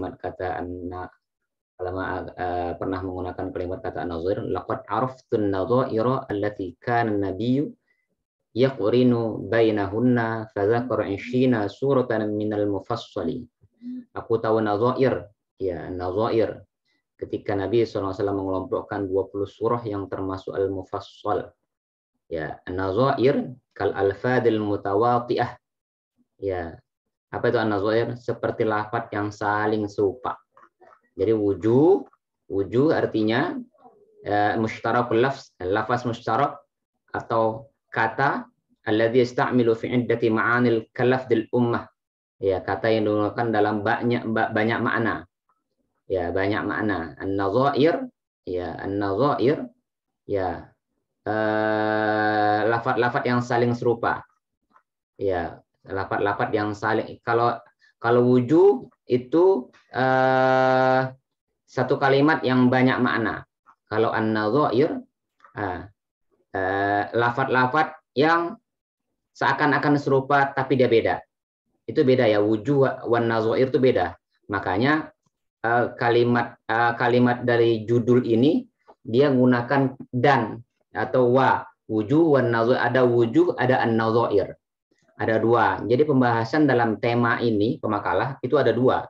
kalimat kata ulama pernah menggunakan kalimat kata an-nadhair, laqad araftun nadhaira allati kana an-nabiyyu yaqrinu bainahunna fadzakara 20 suratan minal mufassali. Aku tahu nadhair, ya nadhair. Ketika Nabi SAW mengelompokkan 20 surah yang termasuk al-mufassal. Ya, an-nadhair kal alfadil mutawati'ah. Ya. Apa itu an-nadhair? Seperti lafaz yang saling serupa. Jadi wujuh artinya mushtarakul lafz, lafaz mushtarak atau kata alladzi yasta'milu fi iddati ma'anil kalafdil ummah. Ya, kata yang digunakan dalam banyak makna. Ya, banyak makna. An-nadhair, ya, an-nadhair, ya, lafaz-lafaz yang saling serupa. Ya, lafaz-lafaz yang saling kalau wujuh itu satu kalimat yang banyak makna. Kalau an-nadhair lafaz-lafaz yang seakan-akan serupa tapi dia beda. Itu beda ya, wujuh wan nadhair itu beda. Makanya kalimat dari judul ini dia menggunakan dan atau wa. Wujuh wan nadhair, ada wujuh, ada an-nadhair. Ada dua. Jadi pembahasan dalam tema ini, pemakalah, itu ada dua.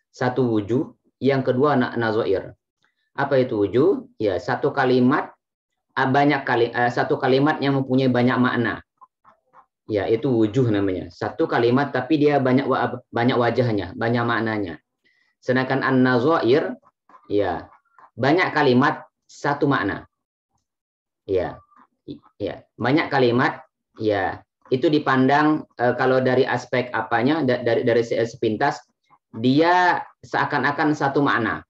Satu wujuh, yang kedua nadhair. Apa itu wujuh? Ya, satu kalimat satu kalimat yang mempunyai banyak makna. Ya, itu wujuh namanya. Satu kalimat tapi dia banyak wajahnya, banyak maknanya. Sedangkan an-nadhair, ya, banyak kalimat satu makna. Ya. Ya, banyak kalimat, ya. Itu dipandang kalau dari aspek apanya, dari sepintas dia seakan-akan satu makna,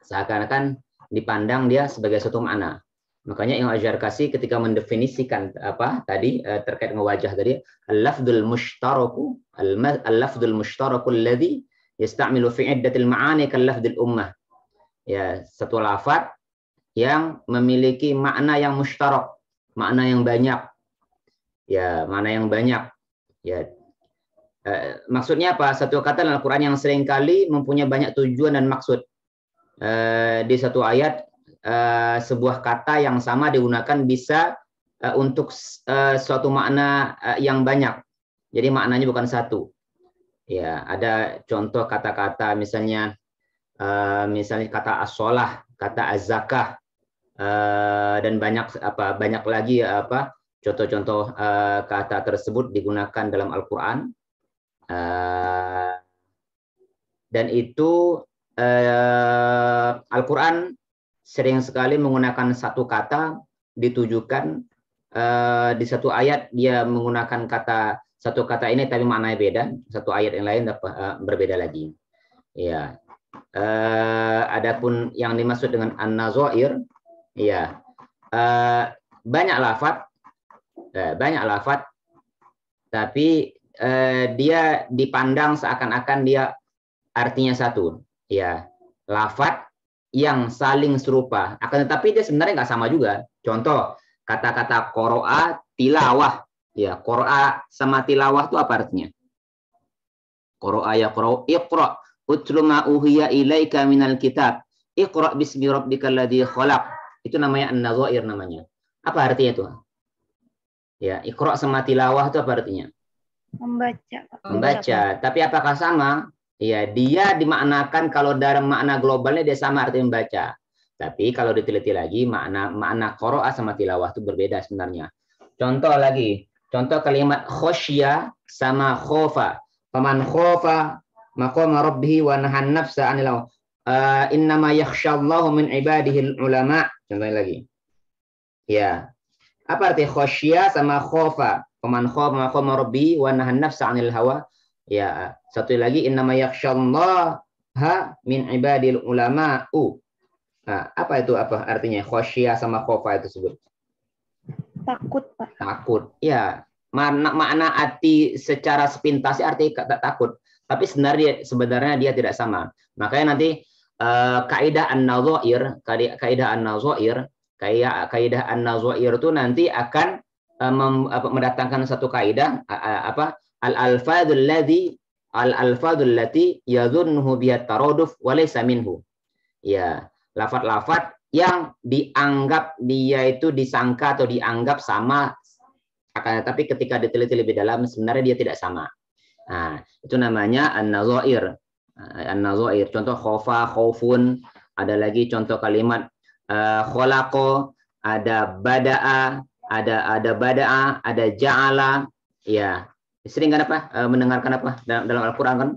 seakan-akan dipandang dia sebagai satu makna. Makanya Imam Al-Jarkasi ketika mendefinisikan apa tadi terkait dengan wajah tadi, al-lafdul mushtaraku al-lafdul mushtaraku alladhi yasta'milu fi iddatil ma'ani kal-lafdil ummah. Ya, satu lafaz yang memiliki makna yang mushtarak, makna yang banyak. Ya, mana yang banyak. Ya, maksudnya apa? Satu kata dalam Al-Quran yang seringkali mempunyai banyak tujuan dan maksud. Di satu ayat, sebuah kata yang sama digunakan bisa untuk suatu makna yang banyak. Jadi maknanya bukan satu. Ya, ada contoh kata-kata misalnya kata as-shalah, kata az-zakah, dan banyak lagi contoh-contoh kata tersebut digunakan dalam Al-Quran, dan itu Al-Quran sering sekali menggunakan satu kata ditujukan di satu ayat dia menggunakan satu kata ini tapi maknanya beda, satu ayat yang lain berbeda lagi. Ya, adapun yang dimaksud dengan an-nadhair, ya, banyak lafaz tapi dia dipandang seakan-akan dia artinya satu. Ya, lafaz yang saling serupa. Akan tetapi dia sebenarnya nggak sama juga. Contoh, kata-kata qoro'a, tilawah. Ya, qoro'a sama tilawah itu apa artinya? Qoro'a ya qoro'a, iqra' utlu ma uhiya ilaika minal kitab. Iqra' bismi rabbikal ladzi khalaq. Itu namanya an-nadhair namanya. Apa artinya itu? Ya, iqra' sama tilawah itu apa artinya? Membaca. Tapi apakah sama? Ya, dia dimaknakan kalau dalam makna globalnya dia sama artinya membaca. Tapi kalau diteliti lagi makna qoro'a sama tilawah itu berbeda sebenarnya. Contoh kalimat khosyya sama khofa. Faman khofa maqama rabbih wa nahan nafsa 'anil hawa. Innama yakhsyallahu min ibadihil ulama. Contohnya lagi. Ya. Apa arti khosyya sama khofa? Faman khofa maqama rabbih wa nahan nafsa 'anil hawa. Ya, satu lagi innama yakhsyallaha min ibadil ulama'u. Nah, apa itu artinya khosyah sama khofa itu sebut? Takut, Pak. Takut. Ya, makna arti secara sepintas artinya takut, tapi sebenarnya dia tidak sama. Makanya nanti kaidah an-nadhair itu nanti akan mendatangkan satu kaidah al-alfadzul ladzi al-alfadul lati yadhunnuhu biha taraduf wa laysa minhu. Ya, lafaz-lafaz yang dianggap dia itu disangka atau dianggap sama, akan tetapi ketika diteliti lebih dalam sebenarnya dia tidak sama. Nah, itu namanya an-nadzair. An-nadzair. Contoh khofa, khaufun, ada lagi contoh kalimat khalaqa, ada bada'a, ada bada'a, ada ja'ala. Ya, sering kan apa? Mendengarkan apa dalam Al-Qur'an kan?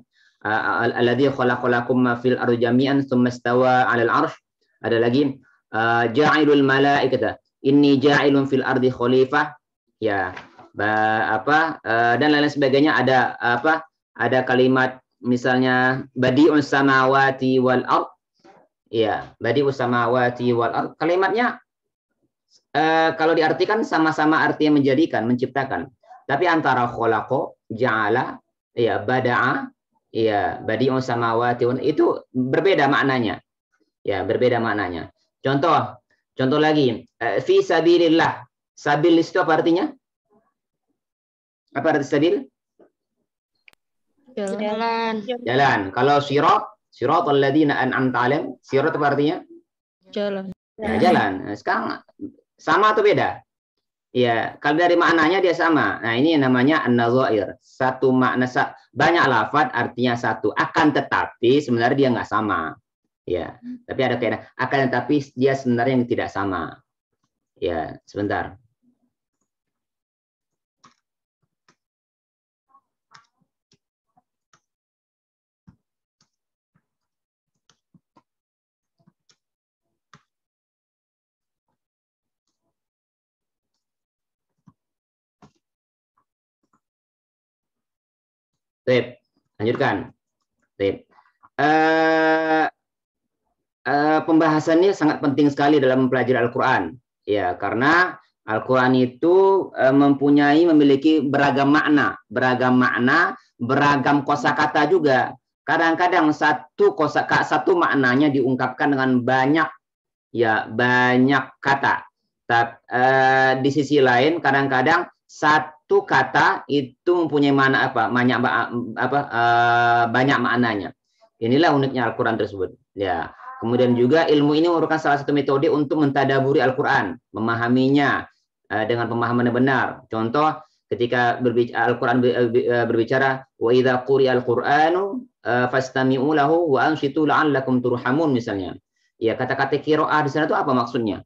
Alladzi khalaqalakum ma fil ardi jami'an tsumma istawa 'alal 'arsy. Ada lagi ja'ilul malaikata inni ja'ilun fil ardi khalifah. Ya, dan lain sebagainya. Ada kalimat misalnya badi'us samawati wal ard. Ya, badi'us samawati wal ard. Kalimatnya kalau diartikan sama-sama artinya menjadikan, menciptakan. Tapi antara khalaqa, ja'ala, ya bada'a, ya badi'us samawati wal itu berbeda maknanya. Ya, berbeda maknanya. Contoh lagi, fi sabilillah. Sabil itu apa artinya? Apa arti sabil? Jalan. Kalau siratal ladzina an'amta 'alaihim, sirat apa artinya? Jalan. Ya, jalan. Nah, sekarang sama atau beda? Ya, kalau dari maknanya dia sama. Nah, ini namanya an-nadzair. Satu makna, banyak lafaz artinya satu. Akan tetapi sebenarnya dia nggak sama. Ya, tapi ada kaidah. Akan tetapi dia sebenarnya yang tidak sama. Ya, sebentar. Baik, lanjutkan. Baik. Pembahasannya sangat penting sekali dalam mempelajari Al-Quran. Ya, karena Al-Quran itu memiliki beragam makna, beragam kosakata juga. Kadang-kadang satu maknanya diungkapkan dengan banyak kata. Di sisi lain, kadang-kadang satu kata itu mempunyai makna banyak maknanya. Inilah uniknya Al-Quran tersebut. Ya. Kemudian juga ilmu ini merupakan salah satu metode untuk mentadaburi Al-Quran, memahaminya dengan pemahaman yang benar. Contoh, ketika Al-Quran berbicara, wa idza quri'al Qur'anu fastami'u lahu wa ansitu la'allakum turhamun misalnya. Ya, kata-kata qiraah di sana itu apa maksudnya?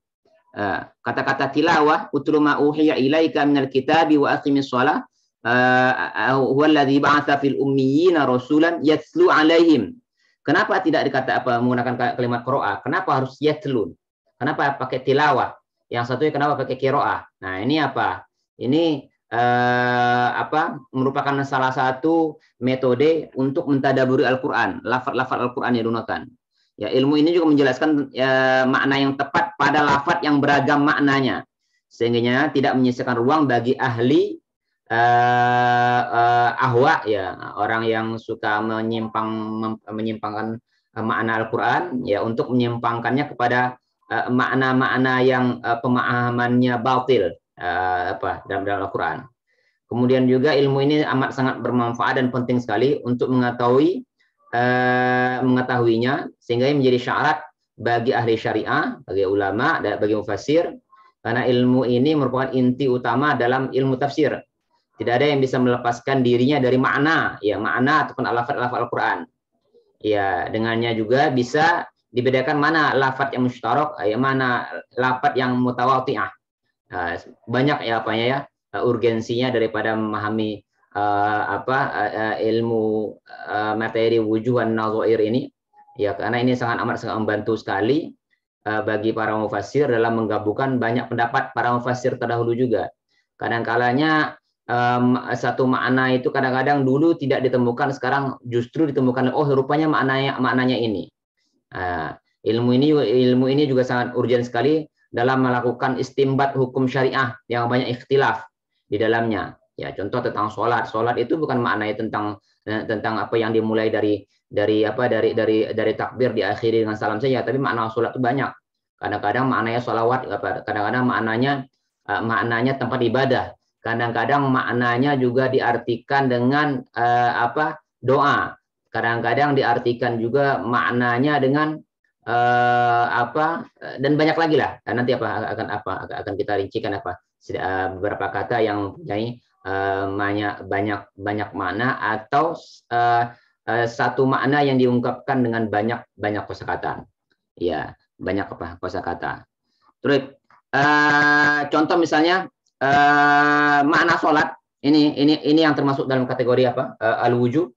Kata-kata tilawah, utlu ma uhiya ilaika minal kitabi wa aqimis shalah huwallazi ba'atsa fil ummiyina rasulan yatlu 'alaihim. Kenapa tidak menggunakan kalimat qiraah? Kenapa harus yatlun? Kenapa pakai tilawah? Yang satunya kenapa pakai qiraah? Nah, ini apa? Ini merupakan salah satu metode untuk mentadaburi Al-Qur'an, lafaz-lafaz Al-Qur'an yang digunakan. Ya, ilmu ini juga menjelaskan makna yang tepat pada lafaz yang beragam maknanya, sehingga tidak menyisakan ruang bagi ahli ahwa, ya, orang yang suka menyimpangkan makna Al-Qur'an, ya, untuk menyimpangkannya kepada makna-makna yang pemahamannya batil dalam Al-Qur'an. Kemudian juga ilmu ini amat sangat bermanfaat dan penting sekali untuk mengetahuinya, sehingga ini menjadi syarat bagi ahli syariah, bagi ulama, dan bagi mufassir, karena ilmu ini merupakan inti utama dalam ilmu tafsir. Tidak ada yang bisa melepaskan dirinya dari makna ataupun lafaz-lafaz Al-Qur'an. Ya, dengannya juga bisa dibedakan mana lafaz yang musytarak, mana lafaz yang mutawati'ah. Banyak urgensinya daripada memahami ilmu materi wujuh wan nadzair ini. Ya, karena ini sangat membantu sekali bagi para mufassir dalam menggabungkan banyak pendapat para mufassir terdahulu juga. Kadang-kalanya satu makna itu kadang-kadang dulu tidak ditemukan, sekarang justru ditemukan. Oh, rupanya maknanya ini. Ilmu ini juga sangat urgent sekali dalam melakukan istimbat hukum syariah yang banyak ikhtilaf di dalamnya. Ya, contoh tentang sholat. Sholat itu bukan maknanya tentang apa yang dimulai dari takbir diakhiri dengan salam saja, tapi makna sholat itu banyak. Kadang-kadang maknanya sholawat, kadang-kadang maknanya tempat ibadah. Kadang-kadang maknanya juga diartikan dengan doa. Kadang-kadang diartikan juga maknanya dengan dan banyak lagi lah. Nanti akan kita rincikan beberapa kata yang mempunyai banyak makna atau satu makna yang diungkapkan dengan banyak kosakata. Ya, banyak kosakata. Terus contoh misalnya makna sholat ini yang termasuk dalam kategori al-wuju.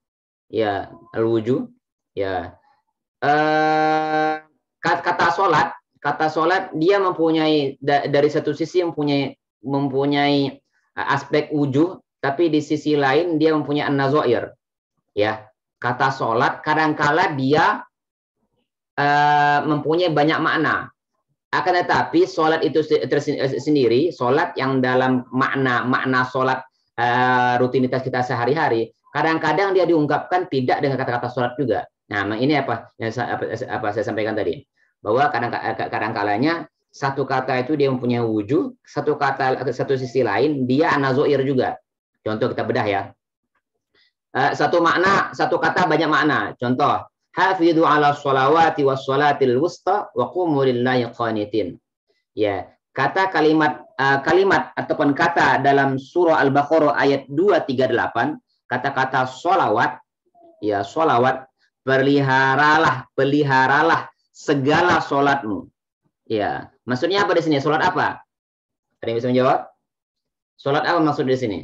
Ya, al-wuju. Ya. Kata sholat dia mempunyai dari satu sisi mempunyai aspek wujuh, tapi di sisi lain dia mempunyai an-nazair. Ya, kata sholat kadangkala dia mempunyai banyak makna. Akan tetapi sholat itu sendiri, sholat yang dalam makna sholat rutinitas kita sehari-hari, kadang-kadang dia diungkapkan tidak dengan kata-kata sholat juga. Nah, ini apa saya sampaikan tadi, bahwa kadang-kalanya satu kata itu dia mempunyai wujud, satu sisi lain dia an-nazair juga. Contoh kita bedah ya. Satu makna, satu kata banyak makna. Contoh, hafidhu ala sholawati was sholatil wusta wa qumu lillahi qanitin. Ya, kalimat ataupun kata dalam surah Al-Baqarah ayat 238, kata-kata sholawat, ya sholawat, peliharalah segala sholatmu. Ya, maksudnya apa di sini? Sholat apa? Ada yang bisa menjawab? Sholat apa maksud di sini?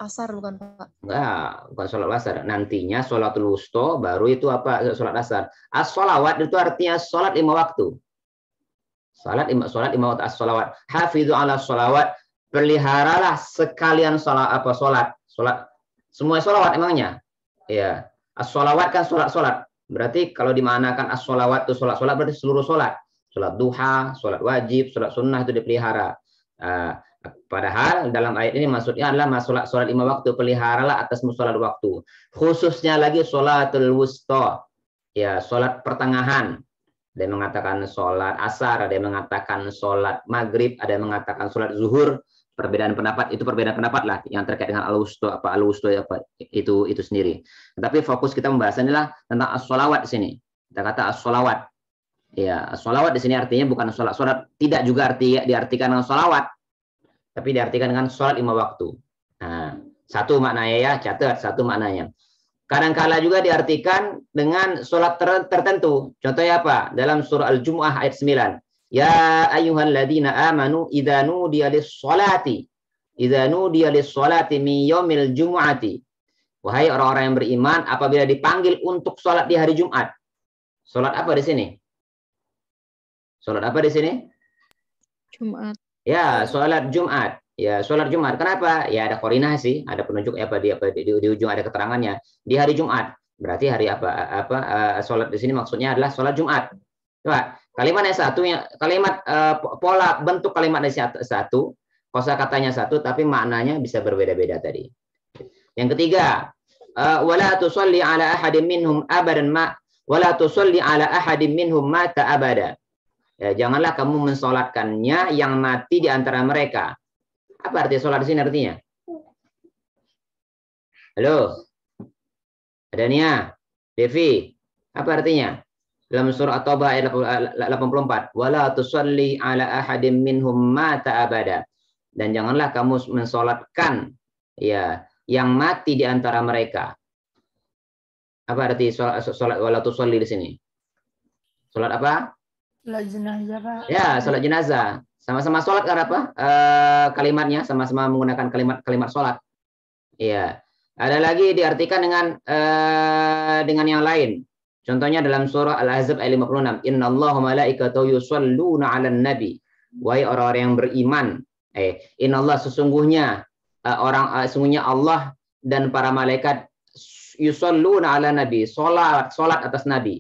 Asar bukan Pak? Enggak, bukan sholat asar. Nantinya sholatul wusta, baru itu sholat asar. As-sholawat itu artinya sholat 5 waktu. Sholat 5 waktu as-sholawat. Hafidhu ala sholawat, peliharalah sekalian sholat. Semua sholawat emangnya. Ya. As-sholawat kan sholat. Berarti kalau dimanakan as-sholawat itu sholat berarti seluruh sholat. Sholat duha, sholat wajib, sholat sunnah itu dipelihara. Padahal dalam ayat ini maksudnya adalah sholat 5 waktu, peliharalah atas sholat waktu. Khususnya lagi sholatul wusta. Ya, sholat pertengahan. Ada yang mengatakan sholat asar, ada yang mengatakan sholat maghrib, ada yang mengatakan sholat zuhur. Perbedaan pendapat lah yang terkait dengan al-wusta itu sendiri. Tapi fokus kita pembahasannya adalah tentang as-sholawat di sini. Kita kata as-sholawat. Ya, as-sholawat di sini artinya bukan sholat, tidak juga diartikan dengan sholawat. Tapi diartikan dengan sholat 5 waktu. Nah, satu maknanya ya, catat satu maknanya. Kadang-kala juga diartikan dengan sholat tertentu. Contohnya apa? Dalam surah Al-Jumu'ah ayat 9. Ya ayyuhalladzina amanu idza nudiya lis-sholati min yaumil jumu'ati. Wahai orang-orang yang beriman, apabila dipanggil untuk sholat di hari Jumat. Sholat apa di sini? Sholat apa di sini? Jumat. Ya, sholat Jumat. Ya, sholat Jumat. Kenapa? Ya ada koordinasi, ada penunjuk di ujung ada keterangannya. Di hari Jumat. Berarti hari sholat di sini maksudnya adalah sholat Jumat. Coba, kalimat yang satu, pola bentuk kalimatnya satu, kosakatanya satu, tapi maknanya bisa berbeda-beda tadi. Yang ketiga, wala tusalli ala ahadin minhum abadan wala tusalli ala ahadin minhum mata abada. Ya, janganlah kamu mensolatkannya yang mati di antara mereka. Apa arti sholat di sini artinya? Halo? Ada Nia? Devi? Apa artinya? Dalam surah At-Taubah ayat 84. Wala tusalli ala ahadin minhum mata abada. Dan janganlah kamu mensolatkan ya yang mati di antara mereka. Apa arti sholat wala tusalli di sini? Sholat apa? Sholat jenazah, Pak. Ya, sholat jenazah. Sama-sama sholat kan apa? Kalimatnya sama-sama menggunakan kalimat sholat. Iya. Ada lagi diartikan dengan yang lain. Contohnya dalam surah Al-Ahzab ayat 56. Innallaha malaikatahu yusholluna 'alan nabi. Wahai orang-orang yang beriman. Innallah sesungguhnya sesungguhnya Allah dan para malaikat yusholluna 'alan nabi. Salat atas nabi.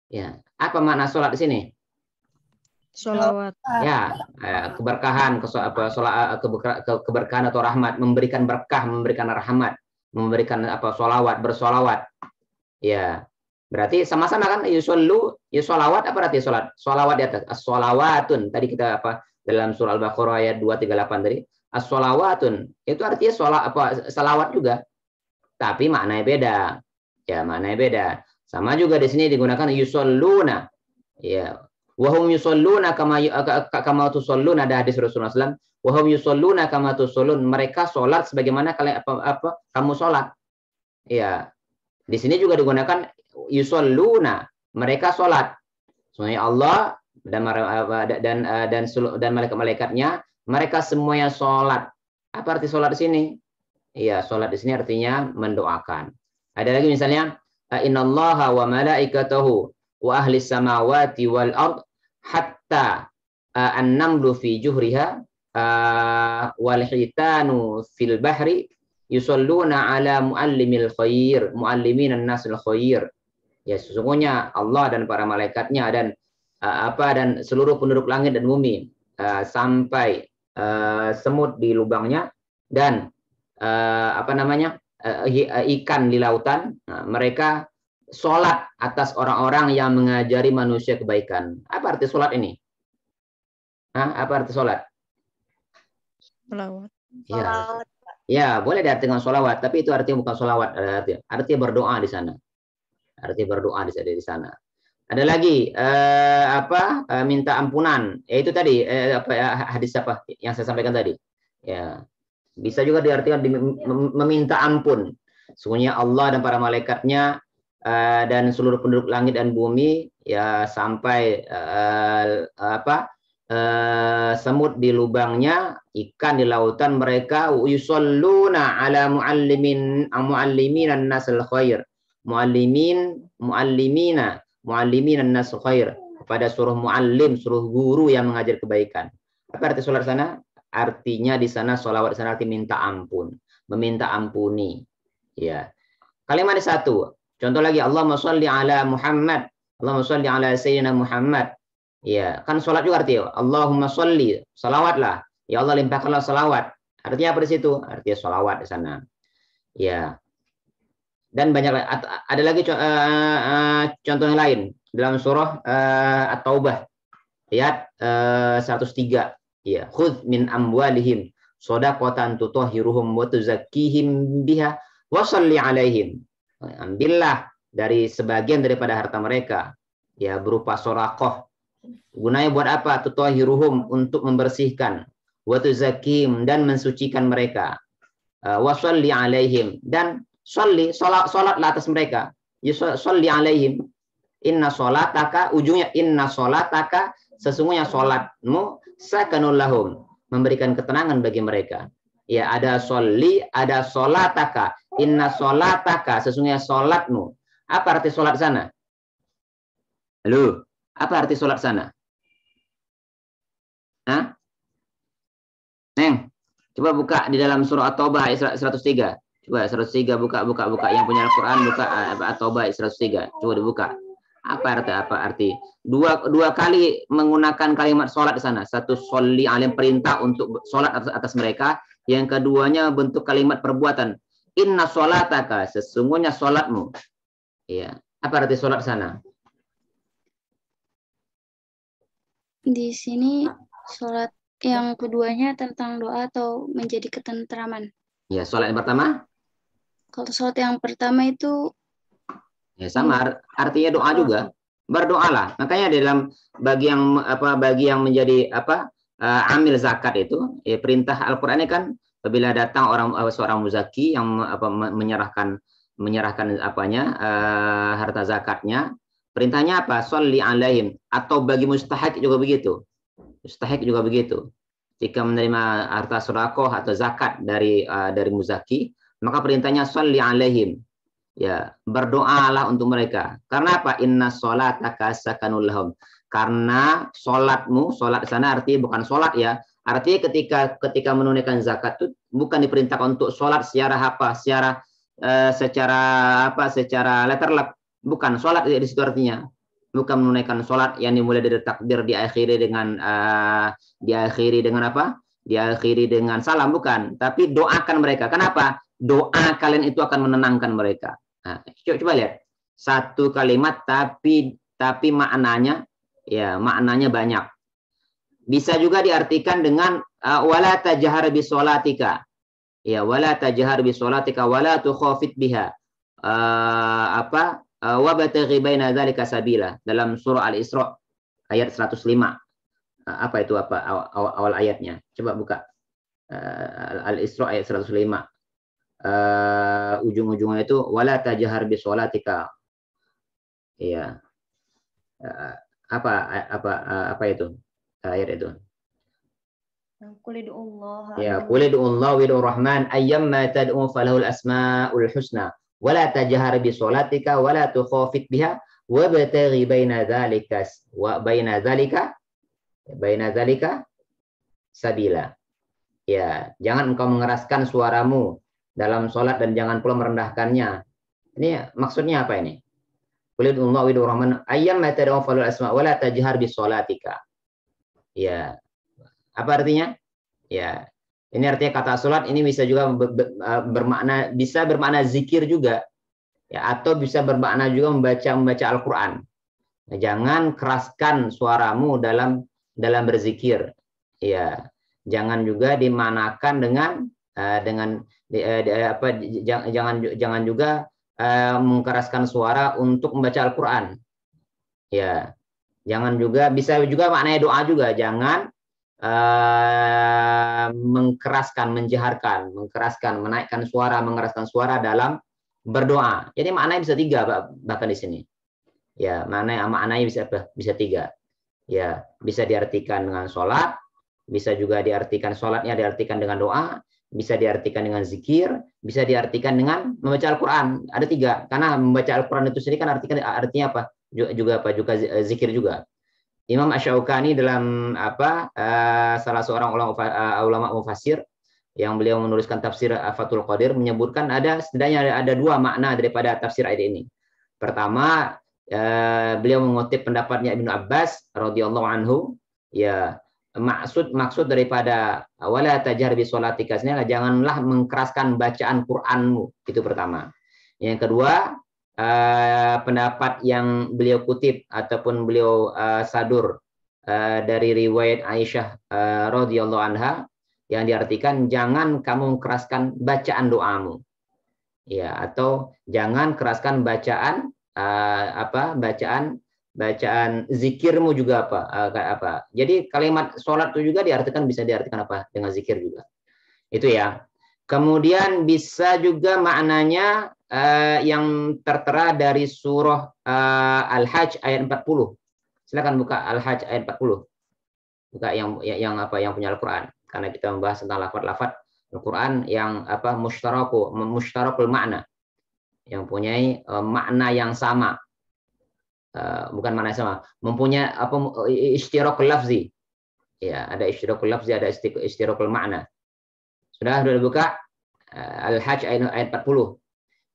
Ya. Apa makna sholat di sini? Sholawat. Ya, keberkahan, keberkahan atau rahmat, memberikan berkah, memberikan rahmat, memberikan sholawat, bersolawat. Ya, berarti sama-sama kan yusollu, yusolawat apa arti sholat? Sholawat di atas, as-sholawatun. Tadi kita dalam surah Al-Baqarah ayat 238 tadi, as-sholawatun. Itu artinya salawat juga. tapi maknanya beda. Ya, maknanya beda. Sama juga di sini digunakan yusalluna. Ya. Wahum yusalluna kama tusallun, ada hadis Rasulullah SAW. Wahum yusalluna kama tusallun. Mereka sholat sebagaimana kalian kamu sholat. Ya. Di sini juga digunakan yusalluna. Mereka sholat. Semuanya Allah dan malaikat-malaikatnya, mereka semuanya sholat. Apa arti sholat di sini? Iya, sholat di sini artinya mendoakan. Ada lagi misalnya, innallaha wa malaikatahu wa ahli samawati wal ard hatta an-namlu fi juhriha wal hitanu fil bahri yusalluna ala muallimil khair, muallimin an-nasil khair. Ya, sesungguhnya Allah dan para malaikatnya dan dan seluruh penduduk langit dan bumi sampai semut di lubangnya dan ikan di lautan, mereka sholat atas orang-orang yang mengajari manusia kebaikan. Apa arti sholat ini? Apa arti sholat? Sholawat. Ya, boleh diartikan sholawat, tapi itu artinya bukan sholawat, artinya berdoa di sana. Artinya berdoa di sana. Ada lagi minta ampunan. Itu tadi hadis apa yang saya sampaikan tadi. Ya. Bisa juga diartikan meminta ampun. Sesungguhnya Allah dan para malaikatnya dan seluruh penduduk langit dan bumi ya sampai semut di lubangnya, ikan di lautan, mereka yusalluna ala muallimin an-nasil khair. Muallimina an-nas khair, kepada suruh muallim, suruh guru yang mengajar kebaikan. Apa arti sholat sana? Artinya di sana sholawat di sana arti minta ampun, meminta ampuni. Ya. Kalimat satu. Contoh lagi, Allahumma sholli ala Muhammad, Allahumma sholli ala sayyidina Muhammad. Ya, kan sholat juga artinya Allahumma sholli, salawatlah. Ya Allah limpahkanlah salawat. Artinya apa di situ? Artinya sholawat di sana. Ya. Dan banyak ada lagi contoh yang lain dalam surah At-Taubah ayat 103. Ya, khudz min amwalihim shadaqatan tutahhiruhum wa tuzakkihim biha wa shalli alaihim. Ambillah dari sebagian daripada harta mereka ya berupa sedekah. Gunanya buat apa? Tutahhiruhum, untuk membersihkan, wa tuzakkihim, dan mensucikan mereka, wa shalli alaihim, dan salatlah atas mereka. Sholli alaihim. Inna sholataka, ujungnya inna sholataka, sesungguhnya sholatmu sakanul lahum, memberikan ketenangan bagi mereka. Ya, ada sholli, ada sholataka. Inna sholataka, sesungguhnya sholatmu. Apa arti sholat sana? Halo, apa arti sholat sana? Neng, coba buka di dalam surah At-Taubah ayat 103. Coba 103 buka yang punya Al-Qur'an buka At-Taubah 103. Coba dibuka. Apa arti? Dua kali menggunakan kalimat sholat di sana. Satu sholli alaihim, perintah untuk sholat atas mereka. Yang keduanya bentuk kalimat perbuatan. Inna sholataka, sesungguhnya sholatmu. Iya. Apa arti sholat di sana? Di sini sholat yang keduanya tentang doa atau menjadi ketentraman. Ya, sholat yang pertama? Kalau sholat yang pertama itu ya sama, artinya doa juga. Berdoalah. Makanya dalam bagi yang menjadi amil zakat itu, ya, perintah Al-Qur'an ini kan apabila datang seorang muzaki yang menyerahkan harta zakatnya, perintahnya apa? Sholli alaihim. Atau bagi mustahik juga begitu. Mustahik juga begitu. Jika menerima harta sedekah atau zakat dari muzaki, maka perintahnya sholli alaihim. Ya, berdoalah untuk mereka. Karena apa? Inna sholataka sakanul lahum. Karena sholat di sana artinya bukan sholat ya. Artinya ketika menunaikan zakat itu bukan diperintahkan untuk sholat secara letterlek. Bukan sholat di situ artinya. Bukan menunaikan sholat yang dimulai dari takbir diakhiri dengan apa? Diakhiri dengan salam, bukan. Tapi doakan mereka. Kenapa? Doa kalian itu akan menenangkan mereka. Nah, coba lihat. Satu kalimat tapi maknanya banyak. Bisa juga diartikan dengan wala tajhar bi sholatika. Ya, wala tajhar bi sholatika wala tukhafit biha. Wa bataghi baina dzalika sabila. Dalam surah Al-Isra ayat 105. Apa itu awal ayatnya? Coba buka. Al-Isra ayat 105. Ujung-ujungnya itu wala tajhar bi sholatika. Iya. Apa itu? Ayat itu. Qul ud'ullaha Ya, qul ud'ullaha wa rahman ayyamma tad'u falahul asmaul husna wa la tajhar bi sholatika wa la tukhafit biha wa bataghi baina dzalika sabila. Ya, jangan engkau mengeraskan suaramu dalam sholat dan jangan pula merendahkannya. Ini maksudnya apa ini? Qul ud'ullaha wa rahman ayyamma tad'u falahul asma wa la tajhar bi sholatika. Ya. Apa artinya? Ya, ini artinya kata sholat ini bisa juga bermakna zikir juga, ya, atau bisa bermakna juga membaca Al-Quran. Nah, jangan keraskan suaramu dalam berzikir, ya. Jangan juga dimanakan jangan juga mengkeraskan suara untuk membaca Al-Quran, ya. Jangan juga bisa juga maknanya doa juga, jangan menaikkan suara, mengeraskan suara dalam berdoa. Jadi maknanya bisa tiga bahkan di sini. Ya, maknanya bisa tiga. Ya, bisa diartikan dengan sholat, bisa juga diartikan sholatnya diartikan dengan doa, bisa diartikan dengan zikir, bisa diartikan dengan membaca Al-Quran. Ada tiga. Karena membaca Al-Quran itu sendiri kan artinya apa? Juga zikir juga. Imam Asy-Syaukani dalam salah seorang ulama mufassir yang beliau menuliskan tafsir Fathul Qadir menyebutkan setidaknya ada dua makna daripada tafsir ayat ini. Pertama, beliau mengutip pendapatnya Ibnu Abbas radhiyallahu anhu, ya, maksud daripada wala tajhar bi sholatika adalah janganlah mengkeraskan bacaan Qur'anmu, itu pertama. Yang kedua, pendapat yang beliau kutip ataupun beliau sadur dari riwayat Aisyah radhiyallahu anha yang diartikan jangan kamu keraskan bacaan doamu, ya, atau jangan keraskan bacaan bacaan zikirmu juga apa. Jadi kalimat sholat itu juga bisa diartikan apa dengan zikir juga. Itu ya. Kemudian bisa juga maknanya yang tertera dari surah Al-Hajj ayat 40. Silakan buka Al-Hajj ayat 40. Buka yang punya Al-Qur'an, karena kita membahas tentang lafaz-lafaz Al-Qur'an yang mushtarakul makna, yang mempunyai makna yang sama. Bukan makna yang sama, mempunyai ishtirakul lafzi. Ya, ada ishtirakul lafzi, ada ishtirakul makna. Sudah dibuka Al-Hajj ayat 40.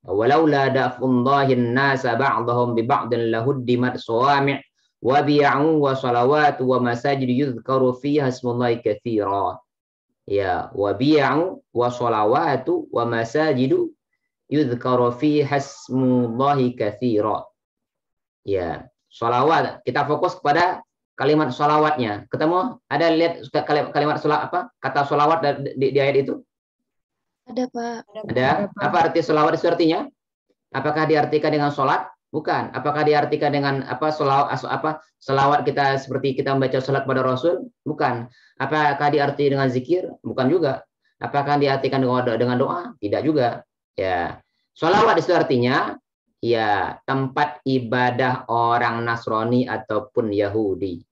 Walaula da'fullahin nasa ba'dahum bi ba'din lahuddimat sawami' wa bi'u wa salawat wa masajid yuzkaru fiha ismullahi katsira. Ya, wa bi'u wa salawatu wa masajid yuzkaru fiha ismullahi katsira. Ya, salawat, kita fokus kepada kalimat salawatnya. Ketemu? Ada lihat kalimat kata salawat di ayat itu? Ada, Pak. Ada. Apa arti salawat itu artinya? Apakah diartikan dengan sholat? Bukan. Apakah diartikan dengan salawat kita seperti kita membaca salat pada Rasul? Bukan. Apakah diartikan dengan zikir? Bukan juga. Apakah diartikan dengan doa? Tidak juga. Ya. Salawat itu artinya ya tempat ibadah orang Nasrani ataupun Yahudi.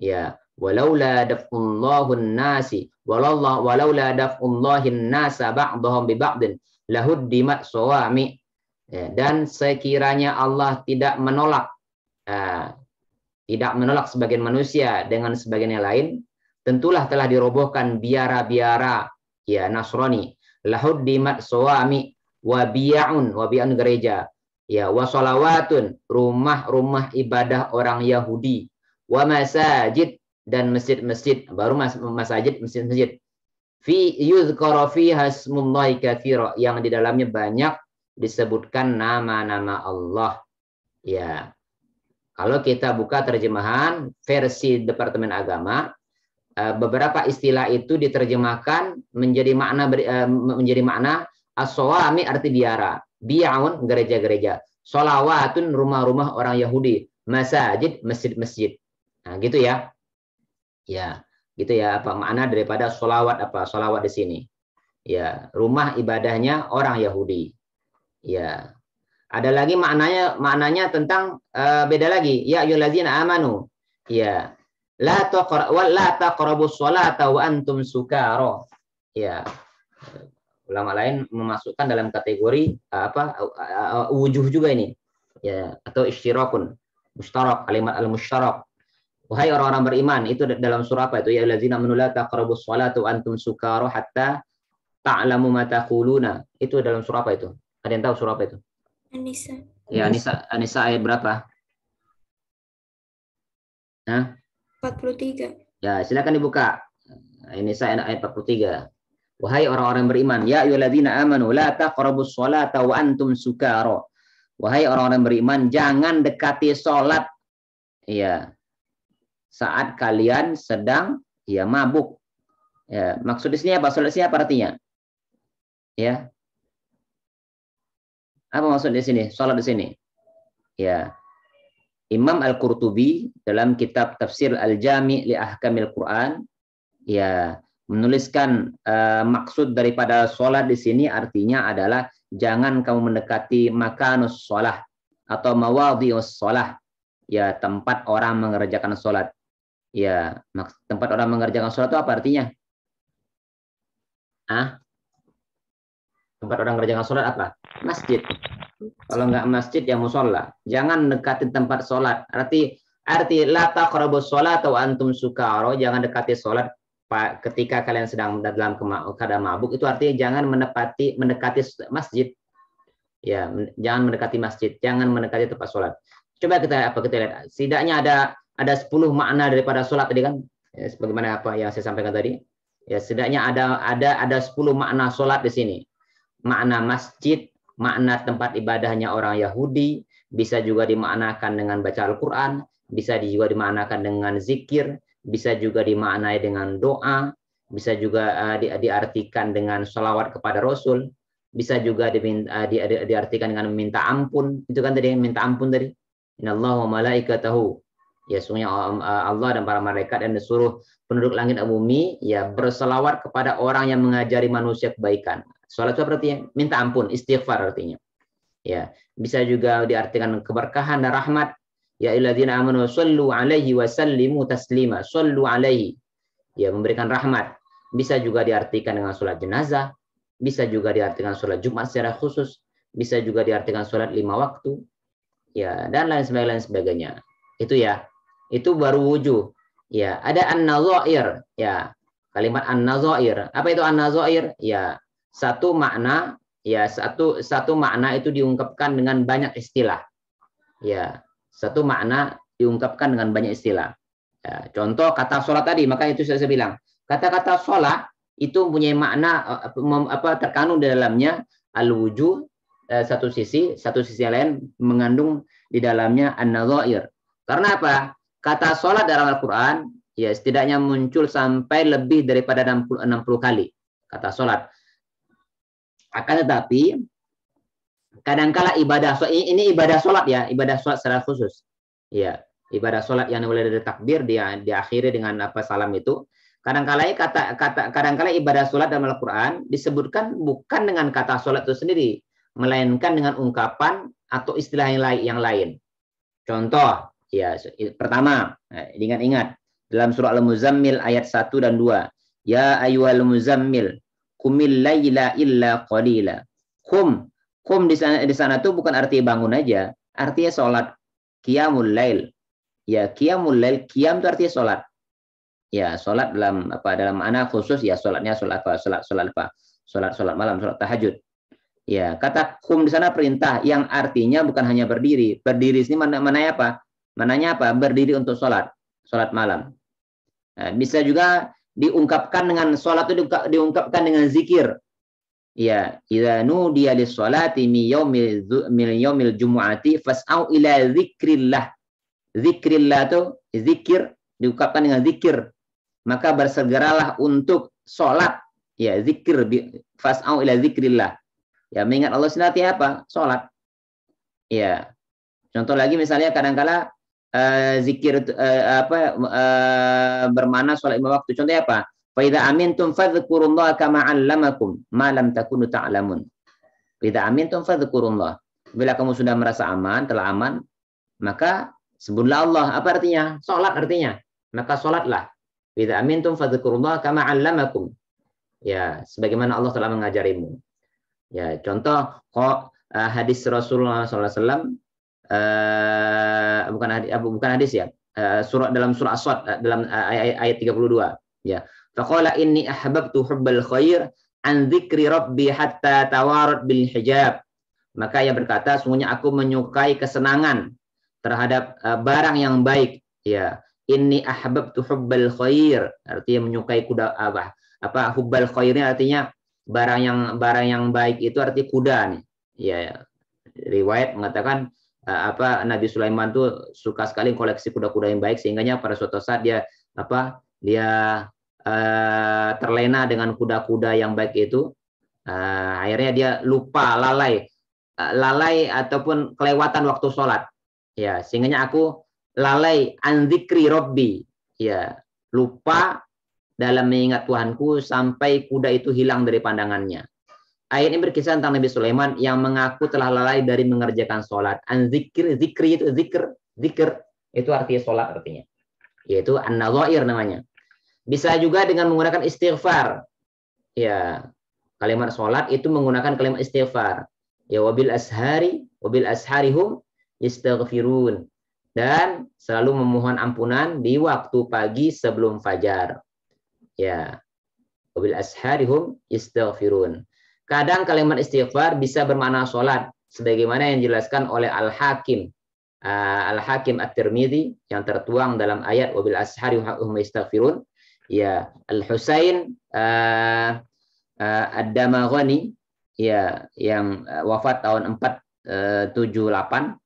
Ya. Walaula daf'ullahun nasi walaula daf'ullahin nasa ba'dahum bi ba'din lahuddimat sawami. Ya, dan sekiranya Allah tidak menolak sebagian manusia dengan sebagian yang lain, tentulah telah dirobohkan biara-biara ya Nasrani. Lahuddimat sawami wa bi'un gereja, ya, wa sholawatun rumah-rumah ibadah orang Yahudi, wa masajid dan masjid-masjid, baru masjid, masjid-masjid. Fi yuzkara fiha ismullahi katsira, yang di dalamnya banyak disebutkan nama-nama Allah. Ya. Kalau kita buka terjemahan versi Departemen Agama, beberapa istilah itu diterjemahkan menjadi makna as-sawami arti biara, bi'aun gereja-gereja, sholawatun rumah-rumah orang Yahudi, masajid masjid-masjid. Nah, gitu ya. Ya, gitu ya apa makna daripada sholawat di sini. Ya, rumah ibadahnya orang Yahudi. Ya. Ada lagi maknanya tentang beda lagi. Ya ayyuhallazina amanu. Ya. La taqrabus sholata wa antum sukara. Ya. Ulama lain memasukkan dalam kategori wujuh juga ini. Ya, atau isyirakun. Mustarak, kalimat al-mustarak. Wahai orang-orang beriman, itu dalam surah apa itu? Ya ayyuhallazina amanu la taqrabus sholata wa antum sukara hatta ta'lamu ma taquluna. Itu dalam surah apa itu? Ada yang tahu surah apa itu? Anisa. Ya, Anisa ayat berapa? Nah, 43. ya, silakan dibuka. Anisa ayat 43. Wahai orang-orang beriman, ya ayyuhalladzina amanu la taqrabus sholata wa antum sukara. Wahai orang-orang beriman, jangan dekati salat ya saat kalian sedang ya mabuk. Ya, maksud di sini apa? Salat di sini apa artinya? Ya. Apa maksud di sini? Salat di sini. Ya. Imam Al-Qurtubi dalam kitab Tafsir Al-Jami' li Ahkamil Quran ya menuliskan maksud daripada salat di sini artinya adalah jangan kamu mendekati makanus shalah atau mawadhi'us shalah ya tempat orang mengerjakan salat. Ya, tempat orang mengerjakan salat itu apa artinya? Tempat orang mengerjakan salat apa? Masjid. Kalau nggak masjid ya musola. Jangan dekati tempat sholat. Arti la taqrabus sholat atau antum sukara. Jangan dekati sholat ketika kalian sedang dalam keadaan mabuk. Itu artinya jangan mendekati masjid. Ya, jangan mendekati masjid. Jangan mendekati tempat sholat. Coba kita lihat. Setidaknya ada 10 makna daripada sholat tadi kan. Ya, sebagaimana apa yang saya sampaikan tadi. Ya, setidaknya ada 10 makna sholat di sini. Makna masjid, makna tempat ibadahnya orang Yahudi, bisa juga dimaknakan dengan baca Al-Quran, bisa juga dimaknakan dengan zikir, bisa juga dimaknai dengan doa, bisa juga diartikan dengan sholawat kepada Rasul, bisa juga diartikan dengan meminta ampun. Itu kan tadi minta ampun tadi. Innallaha wa malaikatahu. Ya, sungguhnya Allah dan para malaikat dan seluruh penduduk langit dan bumi ya berselawat kepada orang yang mengajari manusia kebaikan. Salat itu artinya minta ampun, istighfar artinya. Ya, bisa juga diartikan keberkahan dan rahmat. Ya ayyuhalladzina amanu shallu alaihi wa sallimu taslima. Shallu alaihi. Ya, memberikan rahmat. Bisa juga diartikan dengan salat jenazah, bisa juga diartikan salat Jumat secara khusus, bisa juga diartikan salat 5 waktu. Ya, dan lain sebagainya. Itu ya. Itu baru wujuh. Ya, ada an-nadzair. Ya, kalimat an-nadzair. Apa itu an-nadzair? Ya, satu makna itu diungkapkan dengan banyak istilah. Ya, satu makna diungkapkan dengan banyak istilah. Ya, contoh kata sholat tadi, maka itu saya bilang kata-kata sholat itu mempunyai makna terkandung di dalamnya al-wujuh satu sisi yang lain mengandung di dalamnya an-nadzair. Karena apa? Kata sholat dalam Al-Quran ya setidaknya muncul sampai lebih daripada 60 kali kata sholat. Akan tetapi kadangkala ibadah ini ibadah sholat ya, ibadah sholat secara khusus. Ya, ibadah sholat yang mulai dari takbir dia diakhiri dengan salam itu. Kadangkala ibadah sholat dalam Al-Quran disebutkan bukan dengan kata sholat itu sendiri, melainkan dengan ungkapan atau istilah yang lain. Contoh, ya pertama, ingat dalam surah Al-Muzammil ayat 1 dan 2. Ya ayyuhal muzammil qumil laila illa qalila. Qum di sana tuh bukan arti bangun aja, artinya salat. Qiyamul lail. Ya, qiyamul lail, qiyam itu artinya salat. Ya, salat dalam makna khusus ya salatnya salat malam, salat tahajud. Ya, kata qum di sana perintah yang artinya bukan hanya berdiri. Berdiri sini mananya apa? Mananya apa? Berdiri untuk salat malam. Nah, bisa juga diungkapkan dengan salat itu diungkapkan dengan zikir. Ya, idza nudiya lis-sholati min yaumil jumu'ati fas'au ila dzikrillah. Zikrillah itu zikir diungkapkan dengan zikir. maka bersegeralah untuk sholat. Ya, zikir, fas'au ila zikrillah. Ya, mengingat Allah senantiasa apa? Sholat. Ya, contoh lagi misalnya kadang-kala zikir bermakna sholat 5 waktu. Contohnya apa? Fa idza amintum fadhkurullaha kama 'allamakum ma lam takunu ta'lamun. Fa idza amintum fadhkurullah. Bila kamu sudah merasa aman, telah aman, maka sebutlah Allah. Apa artinya? Sholat artinya. Maka sholatlah. Fa idza amintum fadhkurullaha kama 'allamakum. Ya, sebagaimana Allah telah mengajarimu. Ya, contoh hadis Rasulullah SAW, bukan hadis ya, dalam surah As-Sad dalam ayat 32. Ya, faqala inni ahbabtu hubbal khair an dzikri rabbi hatta tawarat bil hijab. Maka ia berkata, sungguhnya aku menyukai kesenangan terhadap barang yang baik. Ya, inni ahbabtu hubbal khair, artinya menyukai kuda hubbal khairnya artinya barang yang baik itu artinya kuda nih. Ya, riwayat mengatakan Nabi Sulaiman tuh suka sekali koleksi kuda-kuda yang baik, sehingganya pada suatu saat dia terlena dengan kuda-kuda yang baik itu. Akhirnya dia lupa, lalai ataupun kelewatan waktu sholat. Ya, sehingganya aku lalai an dzikri rabbi. Ya, lupa dalam mengingat Tuhanku sampai kuda itu hilang dari pandangannya. Ayat ini berkisah tentang Nabi Sulaiman yang mengaku telah lalai dari mengerjakan sholat. An zikri itu zikr itu artinya sholat artinya. Yaitu an-nadhair namanya. Bisa juga dengan menggunakan istighfar. Ya, kalimat sholat itu menggunakan kalimat istighfar. Ya, wabil asharihum yastaghfirun. Dan selalu memohon ampunan di waktu pagi sebelum fajar. Ya, wabil asharihum yastaghfirun. Kadang kalimat istighfar bisa bermakna sholat, sebagaimana yang dijelaskan oleh Al-Hakim At-Tirmidzi yang tertuang dalam ayat wabil asharihum yastaghfirun. Ya, Al-Husain Ad-Damaghani, ya, yang wafat tahun 478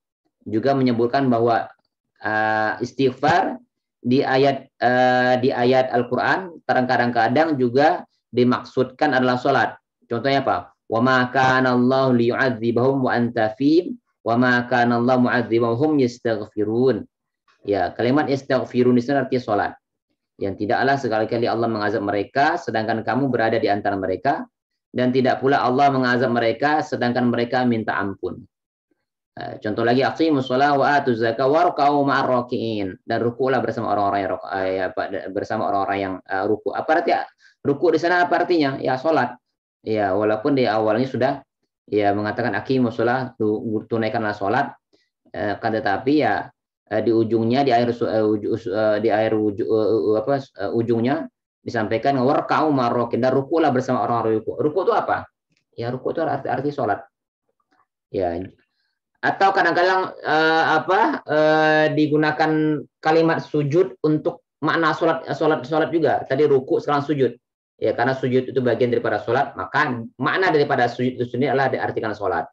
juga menyebutkan bahwa istighfar di ayat Al-Qur'an kadang-kadang juga dimaksudkan adalah sholat. Contohnya apa? Wa ma kana Allah liyu'adzibahum wa anta fihim wa ma kana Allah mu'adzibahum yastaghfirun. Ya, kalimat yastaghfirun itu artinya sholat. Yang tidaklah sekali-kali Allah mengazab mereka sedangkan kamu berada di antara mereka, dan tidak pula Allah mengazab mereka sedangkan mereka minta ampun. Contoh lagi, aqimus shalah wa atuz zakah warka'u ma'ar raki'in, dan rukuklah bersama orang-orang yang ruku. Apa artinya ruku di sana? Apa artinya? Ya, sholat. Ya, walaupun di awalnya sudah ya mengatakan aqimus shalah, tunaikanlah sholat, kan tetapi ya di ujungnya ujungnya disampaikan warka'u ma'ar raki'in, dan rukuklah bersama orang-orang ruku. Ruku itu apa? Ya, ruku itu arti sholat. Ya, atau kadang-kadang digunakan kalimat sujud untuk makna sholat juga. Tadi ruku, sekarang sujud. Ya, karena sujud itu bagian daripada sholat, maka makna daripada sujud itu sendiri adalah diartikan sholat.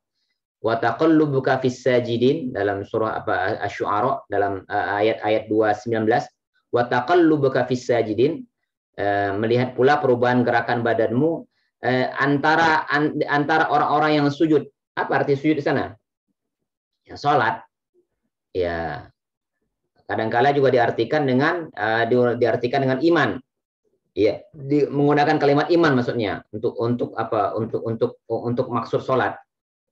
Wa taqallubuka fis sajidin dalam surah Asy-Syu'ara dalam ayat 2:19. Wa taqallubuka fis sajidin, melihat pula perubahan gerakan badanmu antara orang-orang yang sujud. Apa arti sujud di sana? Ya, sholat. Ya, kadang-kala juga diartikan dengan iman. Ya, menggunakan kalimat iman maksudnya untuk maksud sholat.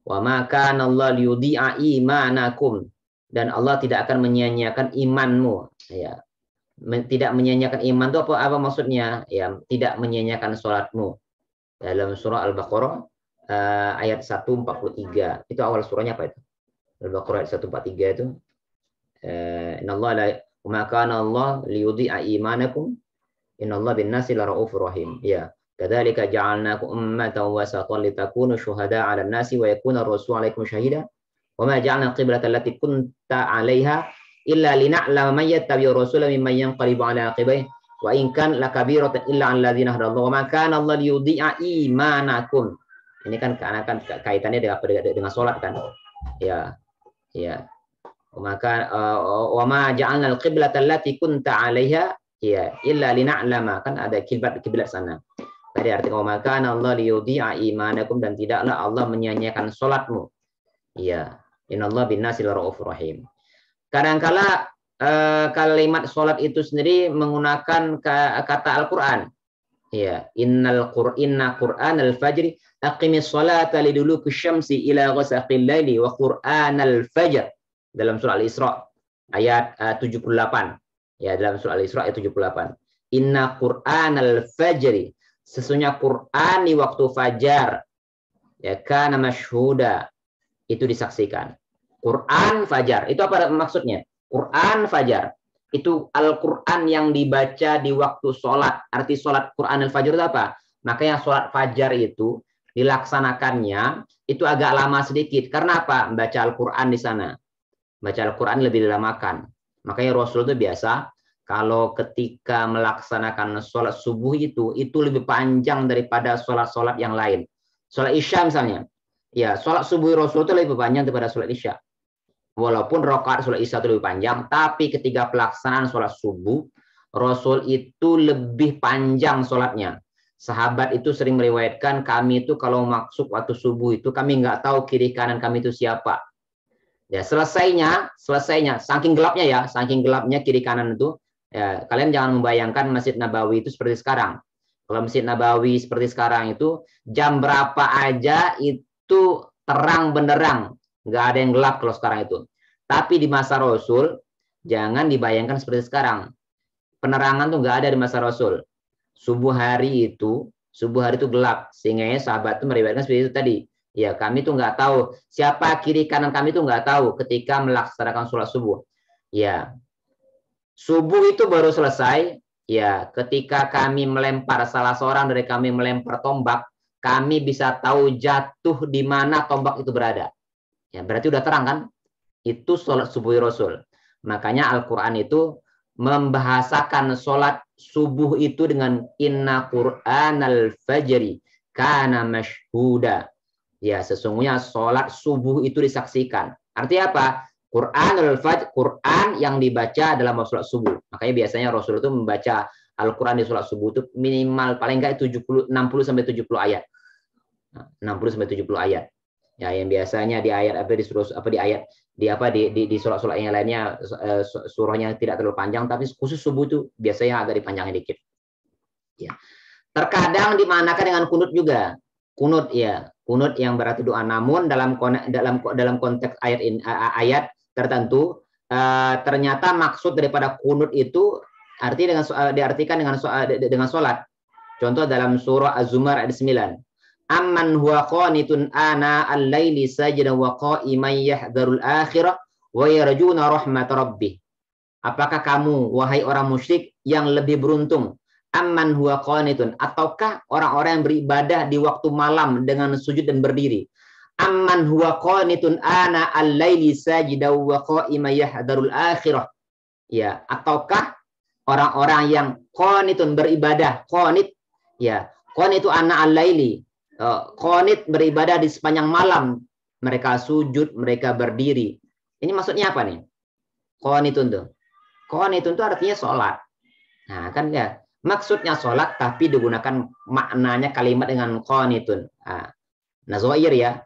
Wa ma kana Allah liyudhi'a imanakum, dan Allah tidak akan menyia-nyiakan imanmu. Ya, tidak menyia-nyiakan iman itu apa maksudnya? Ya, tidak menyia-nyiakan sholatmu. Dalam surah Al-Baqarah ayat 143. Itu awal surahnya apa itu? Al-Baqarah ayat 143 itu. Innallaha la ma kana Allah liyudhi'a imanakum innallaha bin-nasi laraufur rahim. Ya, kadzalika ja'alnakum ummatan wasatan litakunu syuhada'a 'alan nasi wa yakuna ar-rasulu 'alaikum syahida wa ma ja'alna qiblatan allati kunta 'alaiha illa lina'lama man yattabi'ur rasula mimman yanqalibu 'ala 'aqibaihi wa in kan lakabiratan illa 'alal ladzina hadallahu wa ma kana Allah liyudhi'a imanakum. Ini kan kaitannya dengan salat kan. Ya. Ya. Maka wa ma ja'alna al-qiblata allati kunta 'alaiha Iya, illa lina'lama, kan ada kiblat sana. Tadi artinya maka Allah liyudhi'a imanakum, dan tidaklah Allah menyia-nyiakan salatmu. Iya, innallaha binnasi laraufur rahim. Kadangkala kalimat salat itu sendiri menggunakan kata Al-Qur'an. Iya, inna Qur'anal fajri aqimis salata liduluki syamsi ila ghasaqil laili wa Qur'anal fajr, dalam surah Al-Isra ayat 78. Ya, dalam surah Al-Isra ayat 78. Inna Qur'anal fajri, sesungguhnya Qur'an di waktu fajar, ya, kana masyhuda, itu disaksikan. Quran fajar, itu apa maksudnya? Quran fajar, itu Al-Quran yang dibaca di waktu sholat. Arti sholat Quran al-Fajr itu apa? Makanya sholat fajar itu dilaksanakannya itu agak lama sedikit. Karena apa? Baca Al-Quran di sana. Baca Al-Quran lebih dilamakan. Makanya Rasul itu biasa kalau ketika melaksanakan sholat subuh itu lebih panjang daripada sholat-sholat yang lain. Sholat Isya misalnya. Ya, sholat subuh Rasul itu lebih panjang daripada sholat Isya. Walaupun rakaat sholat Isya itu lebih panjang, tapi ketika pelaksanaan sholat subuh, Rasul itu lebih panjang sholatnya. Sahabat itu sering meriwayatkan, kami itu kalau masuk waktu subuh itu, kami nggak tahu kiri kanan kami itu siapa. Ya, selesainya, saking gelapnya kiri kanan itu, ya, kalian jangan membayangkan Masjid Nabawi itu seperti sekarang. Kalau Masjid Nabawi seperti sekarang itu, jam berapa aja itu terang benderang. Nggak ada yang gelap kalau sekarang itu. Tapi di masa Rasul, jangan dibayangkan seperti sekarang. Penerangan tuh nggak ada di masa Rasul. Subuh hari itu gelap. Sehingga sahabat itu meriwayatkan seperti itu tadi. Ya, kami tuh nggak tahu siapa kiri kanan kami tuh nggak tahu ketika melaksanakan sholat subuh. Ya, subuh itu baru selesai. Ya, ketika kami melempar, salah seorang dari kami melempar tombak, kami bisa tahu jatuh di mana tombak itu berada. Ya, berarti udah terang kan? Itu sholat subuh Rasul. Makanya Al-Quran itu membahasakan sholat subuh itu dengan inna Qur'anal fajri kana masyhuda. Ya, sesungguhnya sholat subuh itu disaksikan. Artinya apa? Qur'anul fajr, Qur'an yang dibaca dalam sholat subuh. Makanya biasanya Rasul itu membaca Al-Quran di sholat subuh itu minimal paling enggak 60 sampai 70 ayat. 60 sampai 70 ayat. Ya, yang biasanya di ayat apa di surah-surah yang lainnya surahnya tidak terlalu panjang, tapi khusus subuh itu biasanya agak dipanjangin dikit. Ya. Terkadang dimanakan dengan kunut juga. Kunut ya, kunut yang berarti doa. Namun dalam konteks ayat tertentu ternyata maksud daripada kunut itu diartikan dengan sholat. Contoh dalam surah Az-Zumar ayat 9. Amman huwa qanitun ana al-laili sajidan wa qa'iman yahdharul akhirah wa yarjuna rahmat rabbih. Apakah kamu wahai orang musyrik yang lebih beruntung? Amman huwa qanitun, ataukah orang-orang yang beribadah di waktu malam dengan sujud dan berdiri? Amman huwa qanitun ana al-laili sajidan wa qa'iman yahdharul akhirah. Ya, ataukah orang-orang yang qanitun beribadah, qanit ya, qanit itu ana al-laili. Qanit beribadah di sepanjang malam, mereka sujud, mereka berdiri. Ini maksudnya apa nih? Qanitun itu artinya sholat. Nah, kan ya, maksudnya sholat tapi digunakan maknanya kalimat dengan qanitun. Nazoir ya,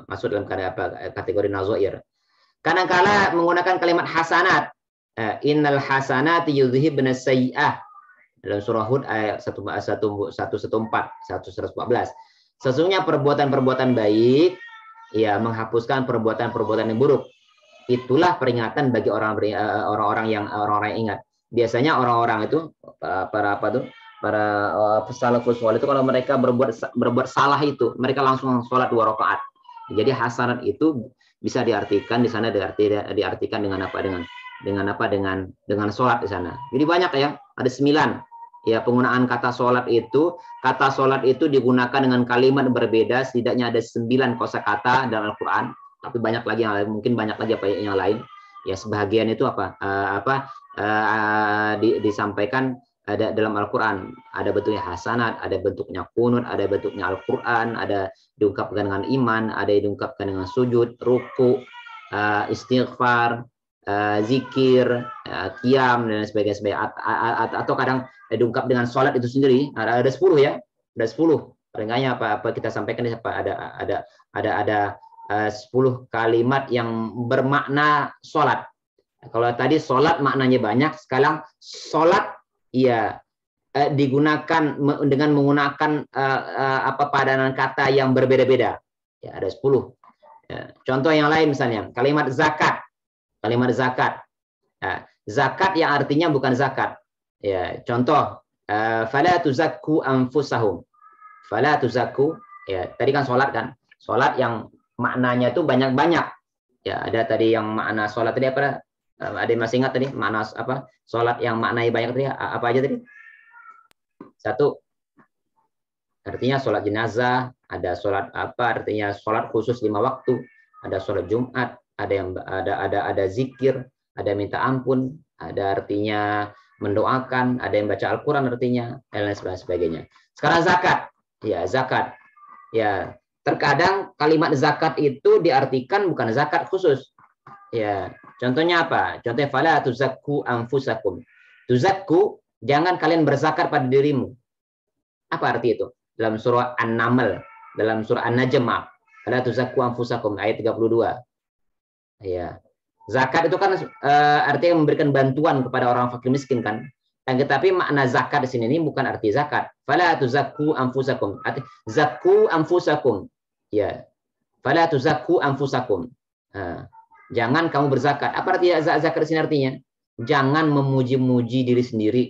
masuk dalam kategori nazoir. Kadang-kala menggunakan kalimat hasanat. Innal hasanati yudhibna sayyi'ah. Dalam surah Hud ayat 114. Sesungguhnya perbuatan-perbuatan baik ya menghapuskan perbuatan-perbuatan yang buruk. Itulah peringatan bagi orang-orang yang ingat. Biasanya orang-orang itu para salafus saleh itu kalau mereka berbuat salah itu mereka langsung sholat 2 rakaat. Jadi hasanat itu bisa diartikan di sana diartikan dengan apa? Dengan sholat di sana. Jadi banyak ya, ada 9. Ya, penggunaan kata sholat itu digunakan dengan kalimat berbeda, setidaknya ada 9 kosakata dalam Al-Quran, tapi banyak lagi yang lain, mungkin banyak lagi yang lain. Ya, sebahagian itu disampaikan ada dalam Al-Quran, ada bentuknya hasanat, ada bentuknya kunut, ada bentuknya Al-Quran, ada diungkapkan dengan iman, ada diungkapkan dengan sujud, ruku, istighfar, zikir, qiyam dan sebagainya. Atau kadang diungkap dengan sholat itu sendiri. Ada 10 ya, ada 10. Paling apa kita sampaikan ada 10 kalimat yang bermakna sholat. Kalau tadi sholat maknanya banyak, sekarang sholat ya digunakan dengan menggunakan padanan kata yang berbeda-beda. Ya, ada 10. Ya, contoh yang lain misalnya kalimat zakat. Kalimat zakat. Ya, zakat yang artinya bukan zakat. Ya, contoh fala tuzakku anfusahum. Fala tuzakku, ya tadi kan sholat kan. Sholat yang maknanya tuh banyak-banyak. Ya, ada tadi yang makna sholat tadi apa? Ada yang masih ingat tadi makna apa? Sholat yang maknanya banyak tadi apa aja tadi? 1, artinya sholat jenazah, ada sholat apa? Artinya sholat khusus 5 waktu, ada sholat Jumat, ada zikir, ada minta ampun, ada artinya mendoakan, ada yang baca Al-Quran artinya, dan lain sebagainya. Sekarang zakat, ya zakat, ya terkadang kalimat zakat itu diartikan bukan zakat khusus. Ya, contohnya apa? Contohnya fala tuzakku anfusakum. Tuzakku, jangan kalian berzakat pada dirimu. Apa arti itu? Dalam surah An-Naml, dalam surah An-Najm, fala tuzakku anfusakum ayat 32. Ya. Zakat itu kan artinya memberikan bantuan kepada orang fakir miskin kan. Tetapi makna zakat di sini ini bukan arti zakat. Fala tuzakku anfusakum. Zakku anfusakum. Ya. Fala tuzakku anfusakum. Jangan kamu berzakat. Apa arti zakat di sini artinya? Jangan memuji-muji diri sendiri.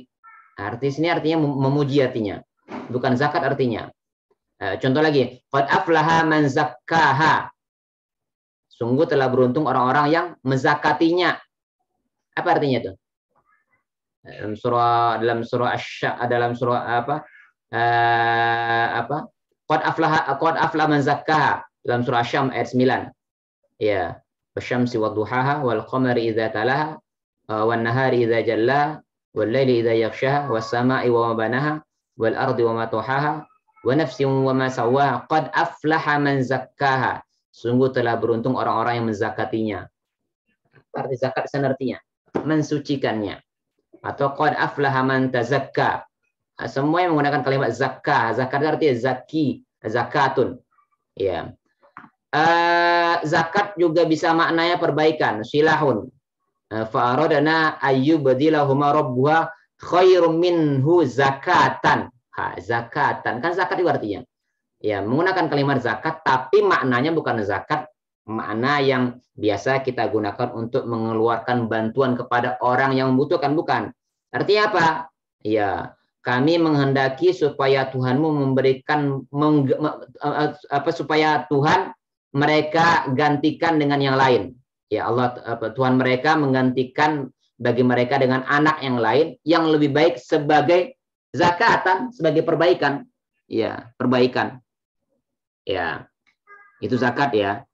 Arti sini artinya memuji artinya. Bukan zakat artinya. Contoh lagi, qad aflaha man zakkaha. Sungguh telah beruntung orang-orang yang menzakatinya. Apa artinya itu? Dalam surah apa? Qad aflaha man zakkaha dalam surah Asy-Syams ayat 9. Ya, wasyamsi wadduhaha wal qamari idza talaha wan nahari idza jallaha wal laili idza yaghshaha was samai wa ma banaha wal ardi wa ma tuhaha wa nafsin wa ma sawaha qad aflaha man zakkaha. Sungguh telah beruntung orang-orang yang menzakatinya. Arti zakat sana artinya mensucikannya. Atau qad aflaha man tazakka. Semua yang menggunakan kalimat zakah. Zakat artinya zaki, zakatun. Ya. Zakat juga bisa maknanya perbaikan, silahun. Fa aradna ayyubdilahuma rabbuha khairum minhu zakatan. Zakatan kan zakat itu artinya. Ya, menggunakan kalimat zakat tapi maknanya bukan zakat, makna yang biasa kita gunakan untuk mengeluarkan bantuan kepada orang yang membutuhkan, bukan. Artinya apa? Ya, kami menghendaki supaya Tuhanmu memberikan supaya Tuhan mereka gantikan dengan yang lain. Ya Allah, Tuhan mereka menggantikan bagi mereka dengan anak yang lain yang lebih baik sebagai zakatan, sebagai perbaikan. Ya, perbaikan. Ya, itu zakat ya.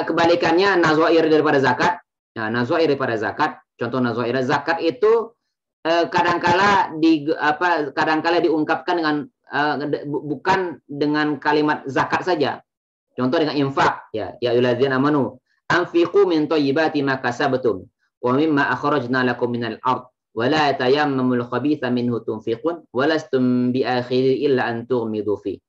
Kebalikannya nazair daripada zakat. Nah, nazair daripada zakat. Contoh nazair zakat itu kadangkala diungkapkan dengan bukan dengan kalimat zakat saja. Contoh dengan infak. Ya ayyuhalladzina amanu anfiqu min thayyibati ma kasabtum wa mimma akhrajna lakum minal ard wa la tayammamul khabitha minhu tunfiqun wa lastum biakhiri illa an tughmidu fi.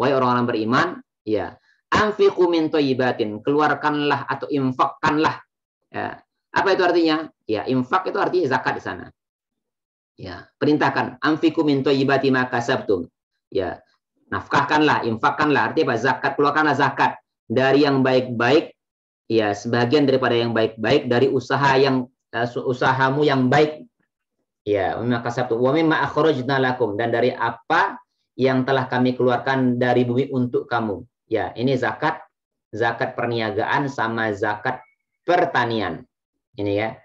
Wahai orang-orang beriman, ya, anfiqu min thayyibatin, keluarkanlah atau infakkanlah. Ya. Apa itu artinya? Ya, infak itu artinya zakat di sana. Ya, perintahkan anfiqu min thayyibati ma kasabtum. Ya, nafkahkanlah, infakkanlah, artinya apa? Zakat, keluarkanlah zakat dari yang baik-baik, ya, sebagian daripada yang baik-baik dari usaha yang usahamu yang baik. Ya, mimma kasabtum wa mimma akhrajna lakum, dan dari apa yang telah kami keluarkan dari bumi untuk kamu. Ya, ini zakat perniagaan sama zakat pertanian. Ini ya.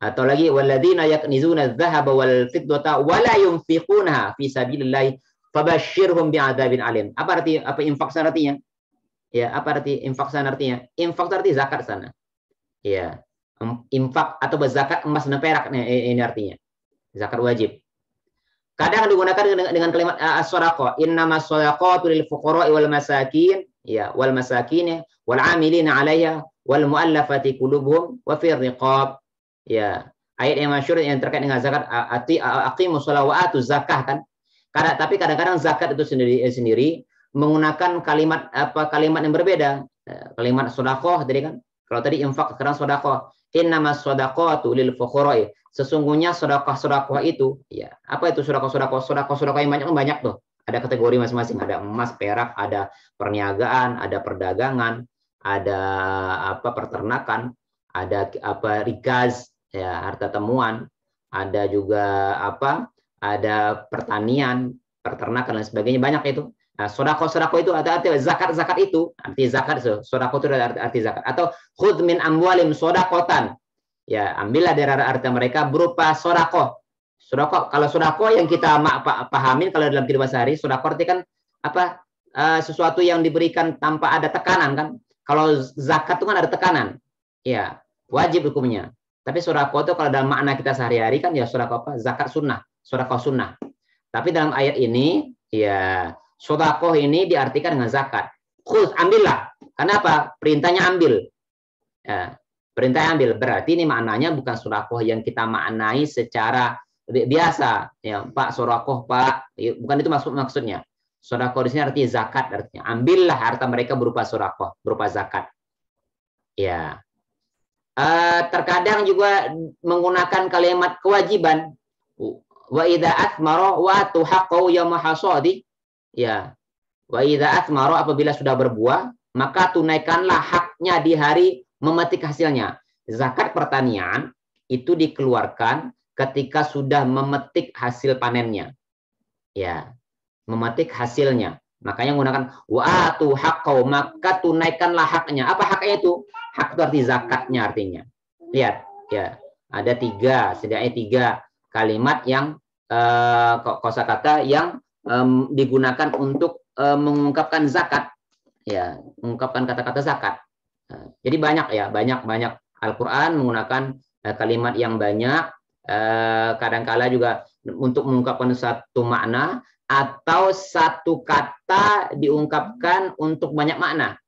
Atau lagi walladzina yaknizuna adh-dhahaba wal fiddata wa la yunfiqunaha fi sabilillah fabashshirhum bi'adzabin alim. Apa infak sana artinya? Ya, apa arti infak sana artinya? Infak arti zakat sana. Ya. Infak atau berzakat emas dan perak ini artinya. Zakat wajib. Kadang digunakan dengan kalimat as-shadaqah. Innamas shadaqatu lil fuqara'i wal masakin ya, wal masakin wal 'amilina 'alaiha wal mu'allafati qulubuhum wa fir riqab. Ya, ayat yang masyhur yang terkait dengan zakat, aqimus shalah wa atuz zakah kan. Tapi kadang-kadang zakat itu sendiri menggunakan kalimat yang berbeda. Kalimat sedekah tadi kan. Kalau tadi infak, sekarang sedekah. Innamas shadaqatu lil fuqara'i. Sesungguhnya sedekah itu, ya. Apa itu sedekah yang banyak tuh. Ada kategori masing-masing, ada emas, perak, ada perniagaan, ada perdagangan, ada peternakan, ada rikaz, ya, harta temuan, ada juga ada pertanian, peternakan dan sebagainya, banyak itu. Nah, sodako itu ada arti zakat itu, arti zakat itu, sodako itu ada arti zakat. Atau khudh min amwalim sodakotan, ya, ambillah dari harta mereka berupa sodako. Kalau sodako yang kita pahamin kalau dalam kehidupan sehari, sodako arti kan sesuatu yang diberikan tanpa ada tekanan kan. Kalau zakat itu kan ada tekanan, ya, wajib hukumnya. Tapi sodako itu kalau dalam makna kita sehari-hari kan ya sodako zakat sunnah, sodako sunnah. Tapi dalam ayat ini, ya, sodako ini diartikan dengan zakat. Ambillah. Kenapa? Perintahnya ambil. Ya, perintahnya ambil. Berarti ini maknanya bukan sodako yang kita maknai secara biasa. Ya, Pak, sodako, Pak. Bukan itu maksudnya. Sodako di sini artinya zakat. Artinya ambillah harta mereka berupa sodako, berupa zakat. Ya. Terkadang juga menggunakan kalimat kewajiban. Wa idza athmara wa tuhaqqu yawma hasadi. Ya, wa idza athmara, apabila sudah berbuah, maka tunaikanlah haknya di hari memetik hasilnya. Zakat pertanian itu dikeluarkan ketika sudah memetik hasil panennya. Ya, memetik hasilnya. Makanya menggunakan wa atu haqqau, maka tunaikanlah haknya. Apa haknya itu? Hak itu arti zakatnya artinya. Lihat, ya. Ada setidaknya tiga kalimat yang kosakata yang digunakan untuk mengungkapkan zakat, ya, mengungkapkan kata-kata zakat. Jadi banyak ya, banyak Al-Quran menggunakan kalimat yang banyak. Kadangkala juga untuk mengungkapkan satu makna atau satu kata diungkapkan untuk banyak makna.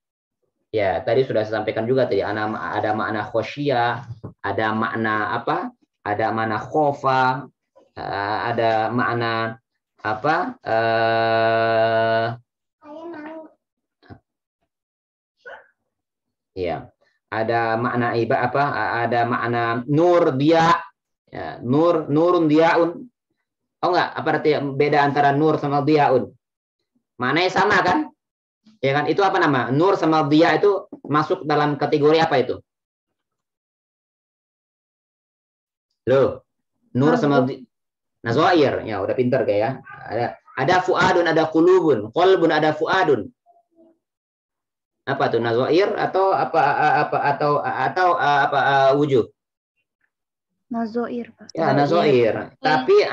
Ya, tadi sudah saya sampaikan juga tadi ada makna khosyah, ada makna ada makna khofa, ada makna ya, ada makna ada makna nur dia, ya, nurun diaun. Oh enggak, apa arti beda antara nur sama diaun? Maknanya sama kan? Ya kan, itu apa nama? Nur sama dia itu masuk dalam kategori apa itu? Loh, nur sama nazair, ya udah pintar kayak ya. Ada fuadun, ada qulubun, qalbun, ada fuadun. Apa tuh, nazair atau wujuh? Nazoir, Pak. Ya, nazair. Tapi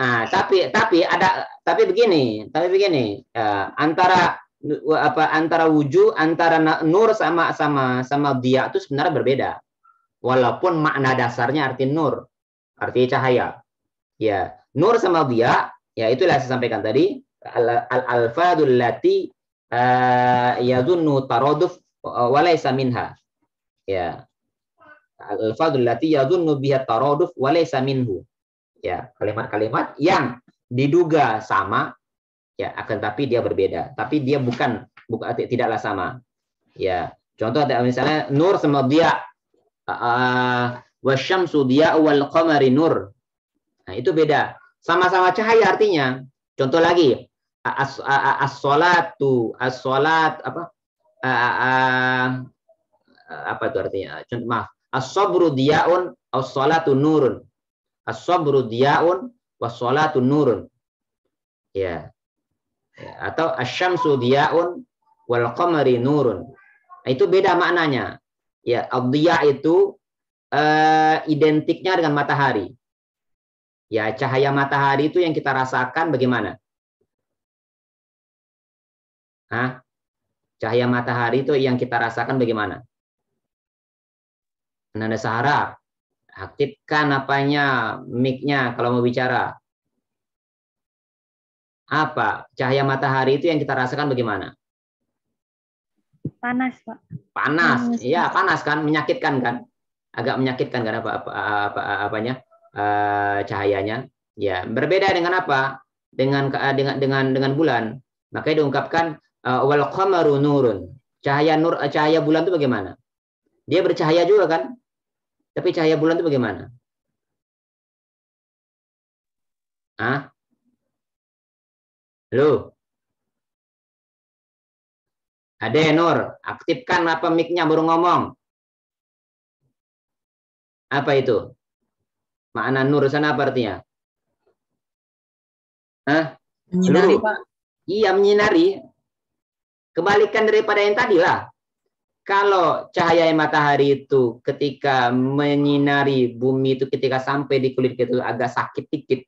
begini, antara wujud, antara nur sama dia itu sebenarnya berbeda. Walaupun makna dasarnya arti nur, arti cahaya. Ya, nur sama dia, ya itulah saya sampaikan tadi, al-alfadul lati yadhunnu taraduf wa laysa minha. Ya. Al-alfadul lati yadhunnu biha taraduf wa laysa minhu. Ya, kalimat-kalimat yang diduga sama, ya, akan tapi dia berbeda. Tapi dia tidaklah sama. Ya, contoh ada misalnya nur sama dia, wasyamsu dia wal qamari nur. Nah, itu beda. Sama-sama cahaya artinya. Contoh lagi, as-salat apa itu artinya? Contoh, maaf. As-sabru diaun, as-salatu nurun. As-sabru diaun, was-salatu nurun. Ya. Atau asyamsu diaun wal qamari nurun. Nah, itu beda maknanya. Ya, ad-diya itu identiknya dengan matahari. Ya, cahaya matahari itu yang kita rasakan bagaimana? Cahaya matahari itu yang kita rasakan bagaimana? Nanda Sahara, aktifkan mic-nya kalau mau bicara. Apa? Cahaya matahari itu yang kita rasakan bagaimana? Panas, Pak. Panas. Iya, panas kan, menyakitkan kan? Agak menyakitkan kan apanya? Cahayanya. Ya, berbeda dengan apa? Dengan bulan. Makanya diungkapkan wal qamaru nurun. Cahaya bulan itu bagaimana? Dia bercahaya juga kan? Tapi cahaya bulan itu bagaimana? Ah? Halo? Ade Nur, aktifkan apa mic-nya baru ngomong. Apa itu? Makna nur sana apa artinya? Hah? Menyinari, Halo? Pak. Iya, menyinari. Kebalikan daripada yang tadi lah. Kalau cahaya matahari itu ketika menyinari bumi itu ketika sampai di kulit kita itu agak sakit dikit.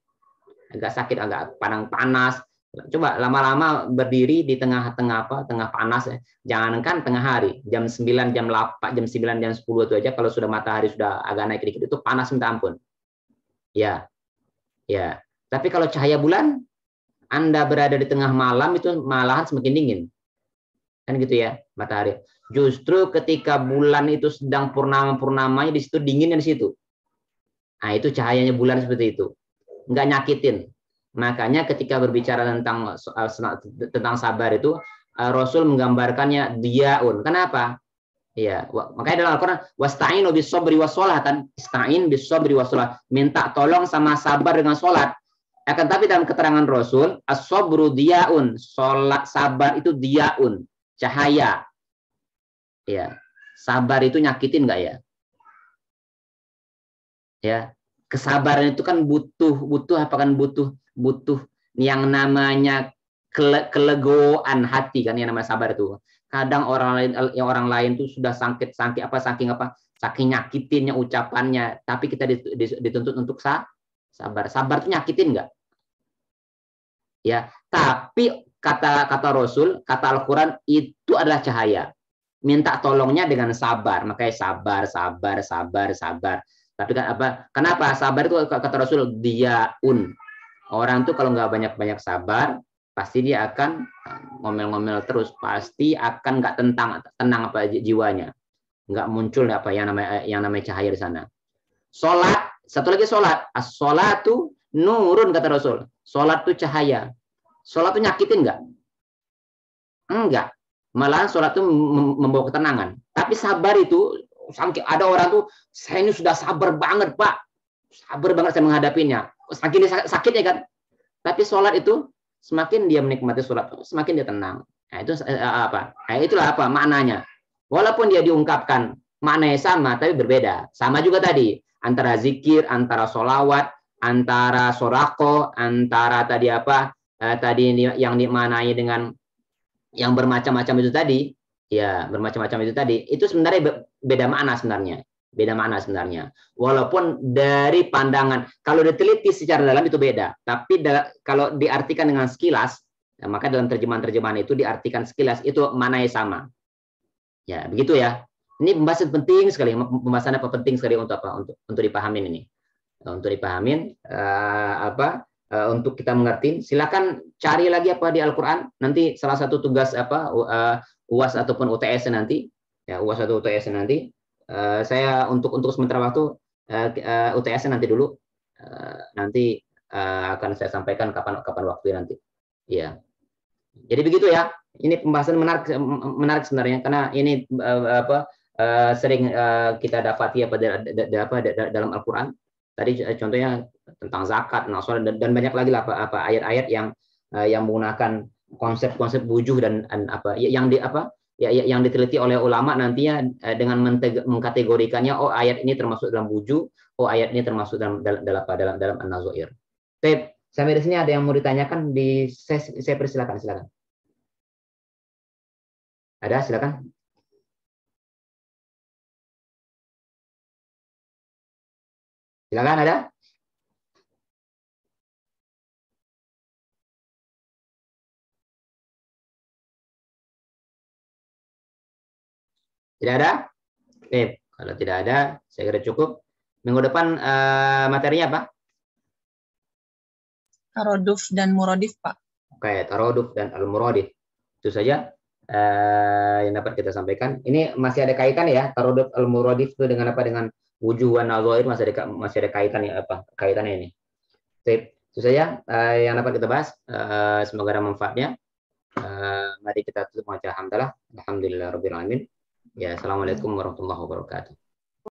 Agak sakit, agak panas. Coba lama-lama berdiri di tengah-tengah tengah panas ya. Jangankan tengah hari, jam 9, jam 8, jam 9, jam 10 itu aja kalau sudah matahari sudah agak naik dikit itu panas minta ampun. Ya. Ya. Tapi kalau cahaya bulan Anda berada di tengah malam itu malahan semakin dingin. Kan gitu ya, matahari. Justru ketika bulan itu sedang purnama-purnamanya di situ dinginnya di situ. Nah, itu cahayanya bulan seperti itu. Nggak nyakitin. Makanya ketika berbicara tentang sabar itu Rasul menggambarkannya diaun. Kenapa? Ya, makanya dalam Al-Qur'an wasta'inu bis-sabri was-sholatan, ista'in bis-sabri was-sholat. Minta tolong sama sabar dengan salat. Akan tapi dalam keterangan Rasul, as-sabru diaun, salat sabar itu diaun, cahaya. Ya. Sabar itu nyakitin enggak ya? Ya. Kesabaran itu kan butuh apa kan butuh yang namanya kelegoan hati kan yang namanya sabar itu. Kadang orang lain tuh sudah saking nyakitinnya ucapannya, tapi kita dituntut untuk sabar. Sabar itu nyakitin enggak? Ya, tapi kata Rasul, kata Al-Qur'an itu adalah cahaya. Minta tolongnya dengan sabar. Makanya sabar. Tapi kan kenapa sabar itu kata Rasul diaun. Orang tuh kalau nggak banyak sabar, pasti dia akan ngomel-ngomel terus, pasti akan nggak tenang jiwanya, nggak muncul yang namanya cahaya di sana. Sholat, satu lagi sholat, as-sholatu nurun kata Rasul. Sholat tuh cahaya. Sholat tuh nyakitin nggak? Enggak. Malahan sholat tuh membawa ketenangan. Tapi sabar itu, ada orang tuh, saya ini sudah sabar banget Pak, sabar banget saya menghadapinya. Semakin sakitnya kan. Tapi sholat itu semakin dia menikmati sholat, semakin dia tenang. Nah, itu apa? Nah, itulah apa maknanya. Walaupun dia diungkapkan maknanya sama, tapi berbeda. Sama juga tadi antara zikir, antara sholawat, antara sorako, antara tadi tadi yang dimaknai dengan yang bermacam-macam itu tadi, ya bermacam-macam itu tadi, itu sebenarnya beda makna sebenarnya. Beda makna sebenarnya. Walaupun dari pandangan, kalau diteliti secara dalam itu beda. Tapi kalau diartikan dengan sekilas, ya, maka dalam terjemahan-terjemahan itu diartikan sekilas, itu maknanya sama. Ya, begitu ya. Ini pembahasan penting sekali, pembahasan penting sekali untuk dipahamin ini. Untuk dipahamin untuk kita mengerti. Silakan cari lagi di Al-Qur'an. Nanti salah satu tugas UAS ataupun UTS nanti, ya UAS atau UTS nanti. Saya untuk sementara waktu UTS nanti dulu, nanti akan saya sampaikan kapan waktu nanti. Iya. Jadi begitu ya. Ini pembahasan menarik sebenarnya karena ini sering kita dapati dalam Al-Qur'an. Tadi contohnya tentang zakat, sholat dan banyak lagi lah ayat-ayat yang menggunakan konsep-konsep wujuh dan yang diteliti oleh ulama nantinya dengan mengkategorikannya, oh ayat ini termasuk dalam wujuh, oh ayat ini termasuk dalam an-nazair. Baik, sampai di sini ada yang mau ditanyakan, saya persilakan. Ada, silakan. Silakan, ada? Tidak ada? Oke, kalau tidak ada, saya kira cukup. Minggu depan materinya apa? Taroduf dan murodif, Pak. Oke, taroduf dan al-muradif. Itu saja. yang dapat kita sampaikan. Ini masih ada kaitan ya, tarodud al-muradif itu dengan apa, dengan wujuh wan nadhair, masih ada kaitan ya, apa kaitannya ini. Baik, itu saja yang dapat kita bahas. Semoga ada manfaatnya. Mari kita tutup baca hamdalah. Alhamdulillahirabbil alamin. Ya, assalamualaikum warahmatullahi wabarakatuh.